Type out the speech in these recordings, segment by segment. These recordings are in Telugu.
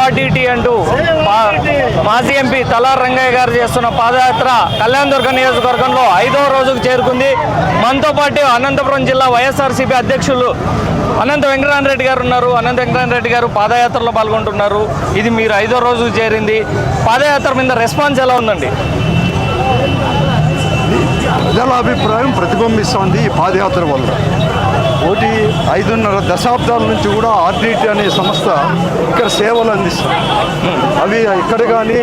ఆర్డీటీ అంటూ మాజీ ఎంపీ తలారి రంగయ్య గారు చేస్తున్న పాదయాత్ర కళ్యాణదుర్గం నియోజకవర్గంలో 5వ రోజుకు చేరుకుంది. మనతో పాటు అనంతపురం జిల్లా వైఎస్ఆర్సీపీ అధ్యక్షులు అనంత వెంకటరామ రెడ్డి గారు ఉన్నారు. అనంత వెంకటరామ రెడ్డి గారు పాదయాత్రలో పాల్గొంటున్నారు. ఇది మీరు 5వ రోజుకు చేరింది. పాదయాత్ర మీద రెస్పాన్స్ ఎలా ఉందండి? ప్రజల అభిప్రాయం ప్రతిబింబిస్తోంది ఈ పాదయాత్ర వల్ల. 5.5 దశాబ్దాల నుంచి కూడా ఆర్డీటీ అనే సంస్థ ఇక్కడ సేవలు అందిస్తుంది. అవి ఇక్కడ కానీ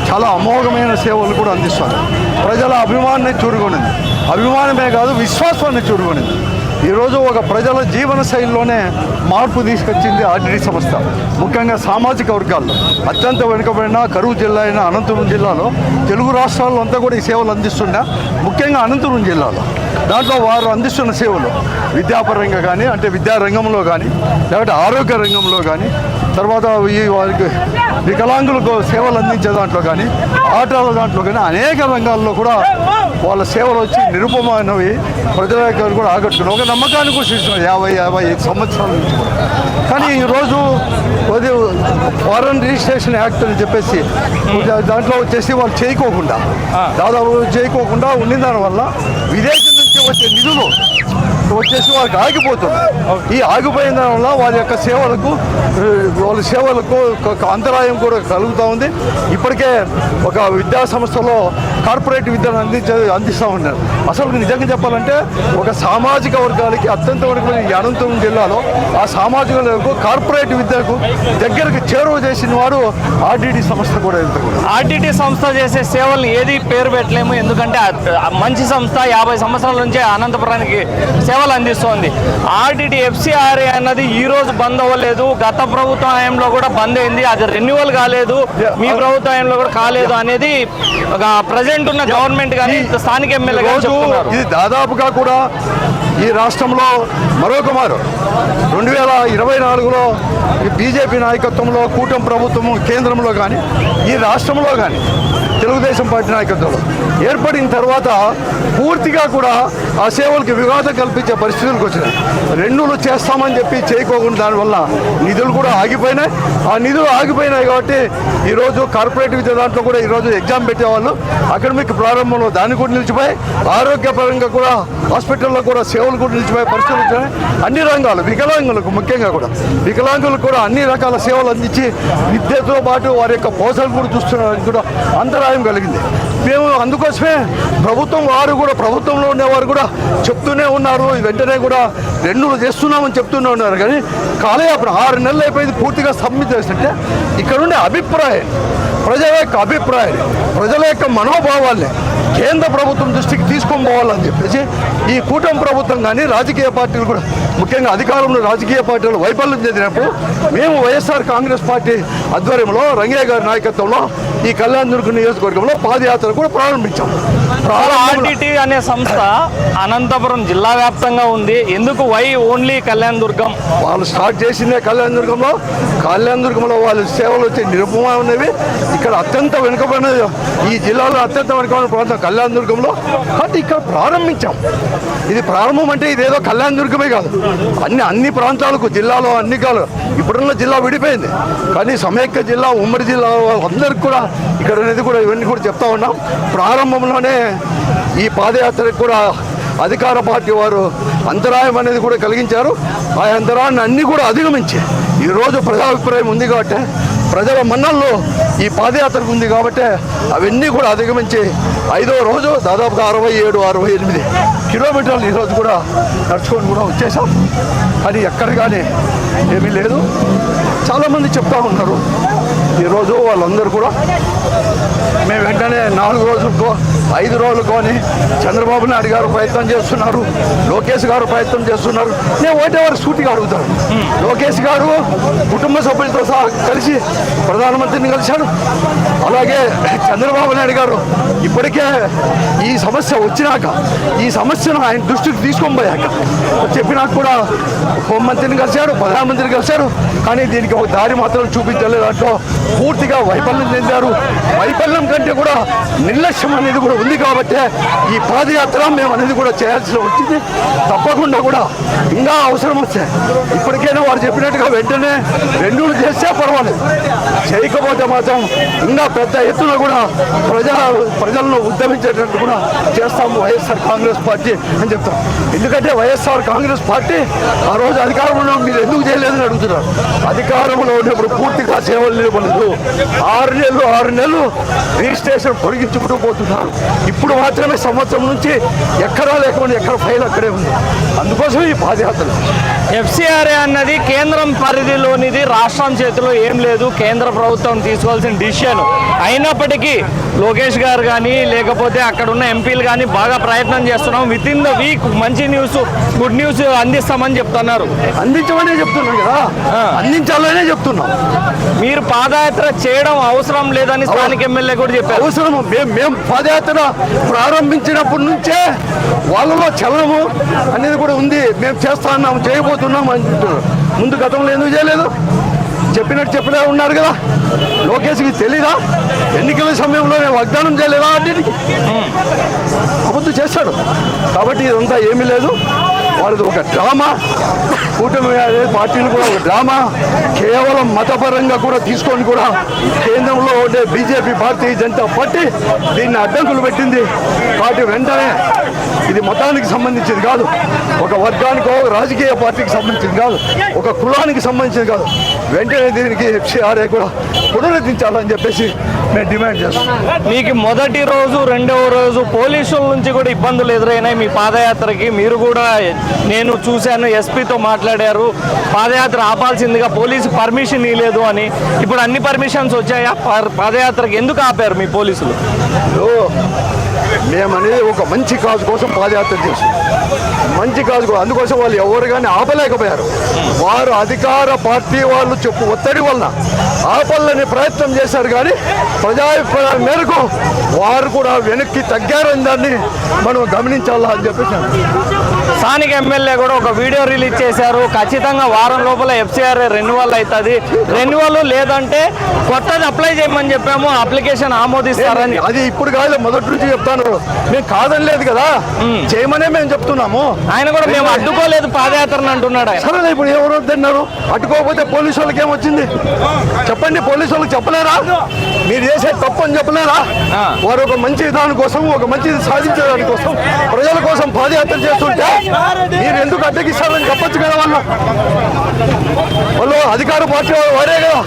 చాలా అమోఘమైన సేవలు కూడా అందిస్తుంది. ప్రజల అభిమానాన్ని చూరుకొనింది. అభిమానమే కాదు, విశ్వాసాన్ని చూరుకొనింది. ఈరోజు ఒక ప్రజల జీవన శైలిలోనే మార్పు తీసుకొచ్చింది ఆర్డీటీ సంస్థ. ముఖ్యంగా సామాజిక వర్గాల్లో అత్యంత వెనుకబడిన కరువు జిల్లా అయిన అనంతపురం జిల్లాలో తెలుగు రాష్ట్రాల్లో అంతా కూడా ఈ సేవలు అందిస్తున్నా, ముఖ్యంగా అనంతపురం జిల్లాలో దాంట్లో వారు అందిస్తున్న సేవలు విద్యాపరంగా కానీ, అంటే విద్యారంగంలో కానీ, లేకపోతే ఆరోగ్య రంగంలో కానీ, తర్వాత ఈ వారికి వికలాంగులకు సేవలు అందించే దాంట్లో కానీ, ఆటల దాంట్లో కానీ అనేక రంగాల్లో కూడా వాళ్ళ సేవలు వచ్చి నిరుపమైనవి. ప్రజల దగ్గర కూడా ఆకట్టుకుని ఒక నమ్మకాన్ని కూడా సృష్టించారు 50-55 సంవత్సరాల నుంచి కూడా. కానీ ఈరోజు ఫారెన్ రిజిస్ట్రేషన్ యాక్ట్ అని చెప్పేసి దాంట్లో వచ్చేసి వాళ్ళు చేయకోకుండా, దాదాపు చేయకోకుండా ఉండిన దానివల్ల విదేశం నుంచి వచ్చే నిధులు వచ్చేసి వాళ్ళకి ఆగిపోతుంది. ఈ ఆగిపోయిన దానివల్ల వాళ్ళ సేవలకు అంతరాయం కూడా కలుగుతూ ఉంది. ఇప్పటికే ఒక విద్యా సంస్థలో కార్పొరేట్ విద్యను అందిస్తూ ఉన్నారు. అసలు నిజంగా చెప్పాలంటే ఒక సామాజిక వర్గాలకి అత్యంత వరకు ఈ అనంతపురం జిల్లాలో ఆ సామాజిక వర్గాలకు కార్పొరేట్ విద్యకు దగ్గరకు చేరువ చేసిన వాడు ఆర్డీటీ సంస్థ కూడా. ఆర్డీటీ సంస్థ చేసే సేవలు ఏది పేరు పెట్టలేము, ఎందుకంటే మంచి సంస్థ 50 సంవత్సరాల నుంచే అనంతపురానికి సేవలు అందిస్తోంది. ఆర్డీటీ ఎఫ్సిఆర్ఏ అన్నది ఈ రోజు బంద్ అవ్వలేదు. గత ప్రభుత్వ హయాంలో కూడా బంద్ అయింది. అది రెన్యువల్ కాలేదు. మీ ప్రభుత్వ హయాంలో కూడా కాలేదు అనేది ప్రజెంట్ ఉన్న గవర్నమెంట్ కానీ స్థానిక ఎమ్మెల్యే గారు చెప్తున్నారు. ఇది దాదాపుగా కూడా ఈ రాష్ట్రంలో మరొక మారు 2024లో బీజేపీ నాయకత్వంలో కూటమి ప్రభుత్వము కేంద్రంలో కానీ, ఈ రాష్ట్రంలో కానీ తెలుగుదేశం పార్టీ నాయకత్వంలో ఏర్పడిన తర్వాత పూర్తిగా కూడా ఆ సేవలకు వివాదం కల్పించే పరిస్థితులకు వచ్చినాయి. రెన్యూలు చేస్తామని చెప్పి చేయకోకుండా దానివల్ల నిధులు కూడా ఆగిపోయినాయి. ఆ నిధులు ఆగిపోయినాయి కాబట్టి ఈరోజు కార్పొరేట్ విద్య దాంట్లో కూడా ఈరోజు ఎగ్జామ్ పెట్టేవాళ్ళు అకాడమిక్ ప్రారంభంలో దాన్ని కూడా నిలిచిపోయి, ఆరోగ్యపరంగా కూడా హాస్పిటల్లో కూడా సేవలు కూడా నిలిచిపోయే పరిస్థితులు వచ్చినాయి. అన్ని రంగాలు వికలాంగులకు ముఖ్యంగా కూడా వికలాంగులకు కూడా అన్ని రకాల సేవలు అందించి విద్యతో పాటు వారి యొక్క పోషణ కూడా చూస్తున్నారని కూడా అంతరాయం కలిగింది. మేము అందుకోసమే ప్రభుత్వంలో ఉండేవారు కూడా చెప్తూనే ఉన్నారు, వెంటనే కూడా రెన్యూలు చేస్తున్నామని చెప్తూనే ఉన్నారు. కానీ కాలయాపన 6 నెలలు అయిపోయింది, పూర్తిగా సబ్మిట్ చేస్తుంటే ఇక్కడ ఉండే అభిప్రాయం, ప్రజల యొక్క అభిప్రాయాన్ని, ప్రజల యొక్క మనోభావాల్ని కేంద్ర ప్రభుత్వం దృష్టికి తీసుకొని పోవాలని చెప్పేసి ఈ కూటమి ప్రభుత్వం కానీ రాజకీయ పార్టీలు కూడా, ముఖ్యంగా అధికారంలో రాజకీయ పార్టీలు వైఫల్యం చెందినప్పుడు మేము వైఎస్ఆర్ కాంగ్రెస్ పార్టీ ఆధ్వర్యంలో రంగయ్య గారి నాయకత్వంలో ఈ కళ్యాణదుర్గం నియోజకవర్గంలో పాదయాత్ర కూడా ప్రారంభించాం. ఆర్డీటీ అనే సంస్థ అనంతపురం జిల్లా వ్యాప్తంగా ఉంది. ఎందుకు ఓన్లీ కళ్యాణదుర్గం? వాళ్ళు స్టార్ట్ చేసిందే కళ్యాణదుర్గంలో వాళ్ళ సేవలు వచ్చి నిరుపమైనవి. ఇక్కడ అత్యంత వెనుకబడిన ఈ జిల్లాలో అత్యంత వెనుకబడిన ప్రాంతం కళ్యాణదుర్గంలో. కాబట్టి ఇక్కడ ప్రారంభించాం. ఇది ప్రారంభం అంటే ఇదేదో కళ్యాణదుర్గమే కాదు, అన్ని ప్రాంతాలకు జిల్లాలో అన్ని కాలు ఇప్పుడున్న జిల్లా విడిపోయింది. కానీ సమైక్య జిల్లా, ఉమ్మడి జిల్లా అందరికి కూడా ఇక్కడ అనేది కూడా ఇవన్నీ కూడా చెప్తా ఉన్నాం. ప్రారంభంలోనే ఈ పాదయాత్రకు కూడా అధికార పార్టీ వారు అంతరాయం అనేది కూడా కలిగించారు. ఆ అంతరాన్ని అన్నీ కూడా అధిగమించి ఈరోజు ప్రజాభిప్రాయం ఉంది కాబట్టి, ప్రజల మన్నల్లో ఈ పాదయాత్రకు ఉంది కాబట్టి అవన్నీ కూడా అధిగమించి 5వ రోజు దాదాపుగా 67-68 కిలోమీటర్లు ఈరోజు కూడా నడుచుకొని కూడా వచ్చేసాం. కానీ ఎక్కడ కానీ ఏమీ లేదు. చాలామంది చెప్తా ఉన్నారు ఈరోజు వాళ్ళందరూ కూడా మేము వెంటనే 4 రోజులకో 5 రోజులకో అని చంద్రబాబు నాయుడు గారు ప్రయత్నం చేస్తున్నారు, లోకేష్ గారు ప్రయత్నం చేస్తున్నారు. నేను ఒకటే వారు సూటిగా అడుగుతాను. లోకేష్ గారు కుటుంబ సభ్యులతో సహా కలిసి ప్రధానమంత్రిని కలిశాడు. అలాగే చంద్రబాబు నాయుడు గారు ఇప్పటికే ఈ సమస్య వచ్చినాక, ఈ సమస్యను ఆయన దృష్టికి తీసుకొని పోయాక చెప్పినాక కూడా హోంమంత్రిని కలిశారు, ప్రధానమంత్రిని కలిశారు. కానీ దీనికి ఒక దారి మాత్రం చూపించలేదు. దాంట్లో పూర్తిగా వైఫల్యం చెందారు. వైఫల్యం కంటే కూడా నిర్లక్ష్యం అనేది కూడా ఉంది కాబట్టి ఈ పాదయాత్ర మేము అనేది కూడా చేయాల్సి వచ్చింది. తప్పకుండా కూడా ఇంకా అవసరం వస్తే ఇప్పటికైనా వారు చెప్పినట్టుగా వెంటనే రెండూలు చేస్తే పర్వాలేదు, చేయకపోతే మాత్రం ఇంకా పెద్ద ఎత్తున కూడా ప్రజలను ఉద్యమించేటట్టు కూడా చేస్తాము వైఎస్ఆర్ కాంగ్రెస్ పార్టీ అని చెప్తాం. ఎందుకంటే వైఎస్ఆర్ కాంగ్రెస్ పార్టీ ఆ రోజు అధికారంలో మీరు ఎందుకు చేయలేదని అడుగుతున్నారు. అధికారంలో ఉన్నప్పుడు పూర్తిగా సేవలు నిలబడలేదు. 6 నెలలు రిజిస్ట్రేషన్ పొడిగించుకుంటూ పోతున్నారు. ఇప్పుడు మాత్రమే సంవత్సరం నుంచి ఎక్కడా లేకుండా ఎక్కడ ఫైల్ అక్కడే ఉంది. అందుకోసం ఈ పాదయాత్ర. ఎఫ్సిఆర్ఏ అన్నది కేంద్రం పరిధిలోనిది, రాష్ట్రం చేతిలో ఏం లేదు. కేంద్ర ప్రభుత్వం తీసుకోవాల్సిన డిసిషన్. అయినప్పటికీ లోకేష్ గారు కానీ లేకపోతే అక్కడ ఉన్న ఎంపీలు కానీ బాగా ప్రయత్నం చేస్తున్నాం. విత్ ఇన్ ద వీక్ మంచి న్యూస్, గుడ్ న్యూస్ అందిస్తామని చెప్తున్నారు. అందించమనే చెప్తున్నాం కదా, అందించాలనే చెప్తున్నాం. మీరు పాదయాత్ర చేయడం అవసరం లేదని స్థానిక ఎమ్మెల్యే కూడా చెప్పారు. అవసరము. మేము పాదయాత్ర ప్రారంభించినప్పటి నుంచే వాళ్ళలో చలనము అనేది కూడా ఉంది. మేము చేస్తా ఉన్నాము, చేయబోతున్నాం అంటున్నారు. ముందు గతంలో ఎందుకు చేయలేదు? చెప్పినట్టు ఉన్నారు కదా. లోకేష్కి తెలీదా? ఎన్నికల సమయంలో నేను వాగ్దానం చేయలేదా? అన్నిటికీ అబద్ధం చేశాడు. కాబట్టి ఇదంతా ఏమీ లేదు, వాళ్ళది ఒక డ్రామా. కూటమి పార్టీలు కూడా ఒక డ్రామా. కేవలం మతపరంగా కూడా తీసుకొని కూడా కేంద్రంలో ఉండే బీజేపీ భారతీయ జనతా పార్టీ దీన్ని అడ్డంకులు పెట్టింది. కాబట్టి వెంటనే ఇది మతానికి సంబంధించింది కాదు, ఒక వర్గానికో రాజకీయ పార్టీకి సంబంధించింది కాదు, ఒక కులానికి సంబంధించింది కాదు. వెంటనే దీనికి ఎఫ్సిఆర్ఏ కూడా పునరుద్ధరించాలని చెప్పేసి మేము డిమాండ్ చేస్తాం. మీకు మొదటి రోజు, రెండవ రోజు పోలీసుల నుంచి కూడా ఇబ్బందులు ఎదురైనాయి మీ పాదయాత్రకి. మీరు కూడా నేను చూశాను, ఎస్పీతో మాట్లాడారు, పాదయాత్ర ఆపాల్సిందిగా పోలీసు పర్మిషన్ ఇవ్వలేదు అని. ఇప్పుడు అన్ని పర్మిషన్స్ వచ్చాయా పాదయాత్రకి? ఎందుకు ఆపారు మీ పోలీసులు? మేమనేది ఒక మంచి కాజు కోసం పాదయాత్ర చేస్తాం. మంచి కాజు, అందుకోసం వాళ్ళు ఎవరు కానీ ఆపలేకపోయారు. వారు అధికార పార్టీ వాళ్ళు చెప్పు ఒత్తిడి వలన ఆపాలని ప్రయత్నం చేశారు. కానీ ప్రజాభిప్రాయం మేరకు వారు కూడా వెనక్కి తగ్గారని దాన్ని మనం గమనించాలా అని చెప్పేసి. స్థానిక ఎమ్మెల్యే కూడా ఒక వీడియో రిలీజ్ చేశారు. ఖచ్చితంగా వారం లోపల ఎఫ్సిఆర్ఏ రెన్యువల్ అవుతుంది, రెన్యువల్ లేదంటే కొత్తది అప్లై చేయమని చెప్పాము, అప్లికేషన్ ఆమోదిస్తారని. అది ఇప్పుడు కాదు, మొదటి నుంచి చెప్తాను. మేము కాదని లేదు కదా, చేయమనే మేము చెప్తున్నాము. ఆయన కూడా మేము అడ్డుకోలేదు పాదయాత్రను అంటున్నాడు. సరే, ఇప్పుడు ఎవరు వద్దన్నారు? అడ్డుకోకపోతే పోలీసు వాళ్ళకి ఏమొచ్చింది చెప్పండి? పోలీసు వాళ్ళకి చెప్పలేరా మీరు చేసే తప్పు అని చెప్పలేరా? వారు ఒక మంచి దాని కోసం, ఒక మంచిది సాధించడానికి కోసం, ప్రజల కోసం పాదయాత్ర చేస్తుంటే మీరు ఎందుకు అడ్డగిస్తారని చెప్పొచ్చు కదా. వాళ్ళు అధికార పార్టీ వారే కదా.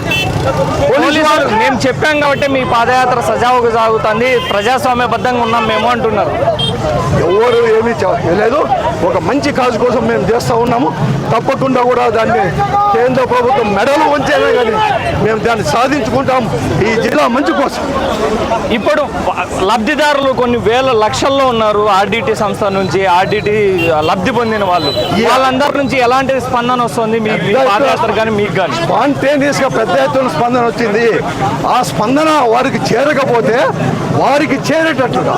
పోలీసు మేము చెప్పాం కాబట్టి మీ పాదయాత్ర సజావుగా సాగుతుంది, ప్రజాస్వామ్యబద్ధంగా ఉన్నాం మేము అంటున్నారు. ఎవరు ఏమీ లేదు, ఒక మంచి కాజు కోసం మేము చేస్తూ ఉన్నాము. తప్పకుండా కూడా దాన్ని కేంద్ర ప్రభుత్వం మెడలు వంచేదే కానీ మేము దాన్ని సాధించుకుంటాం, ఈ జిల్లా మంచి కోసం. ఇప్పుడు లబ్ధిదారులు కొన్ని వేల లక్షల్లో ఉన్నారు. ఆర్డిటి సంస్థ నుంచి ఆర్డిటి లబ్ధి పొందిన వాళ్ళు, వాళ్ళందరి నుంచి ఎలాంటి స్పందన వస్తుంది మీ పాదయాత్ర కానీ మీకు కానీ? స్పాంటేనియస్ గా పెద్ద ఎత్తున స్పందన వచ్చింది. ఆ స్పందన వారికి చేరకపోతే వారికి చేరేటట్లుగా,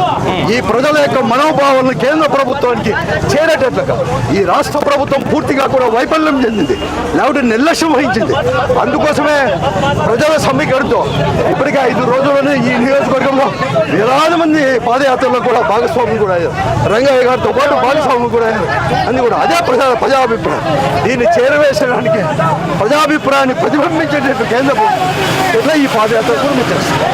ఈ ప్రజల యొక్క మనోభావాలను కేంద్ర ప్రభుత్వానికి చేరేటట్లుగా ఈ రాష్ట్ర ప్రభుత్వం పూర్తిగా కూడా వైఫల్యం చెందింది, లేకపోతే నిర్లక్ష్యం వహించింది. అందుకోసమే ప్రజల సమీకరణతో ఇప్పటికే 5 రోజుల్లోనే ఈ నియోజకవర్గంలో వేలాది మంది పాదయాత్రలో కూడా భాగస్వామ్యం కూడా అయ్యారు. రంగయ్య గారితో పాటు భాగస్వామ్యం కూడా అయ్యారు. అని కూడా అదే ప్రజాభిప్రాయం. దీన్ని చేరవేసడానికి ప్రజాభిప్రాయాన్ని ప్రతిబింబించేటట్టు కేంద్ర ప్రభుత్వం ఈ పాదయాత్ర కూడా చేస్తారు.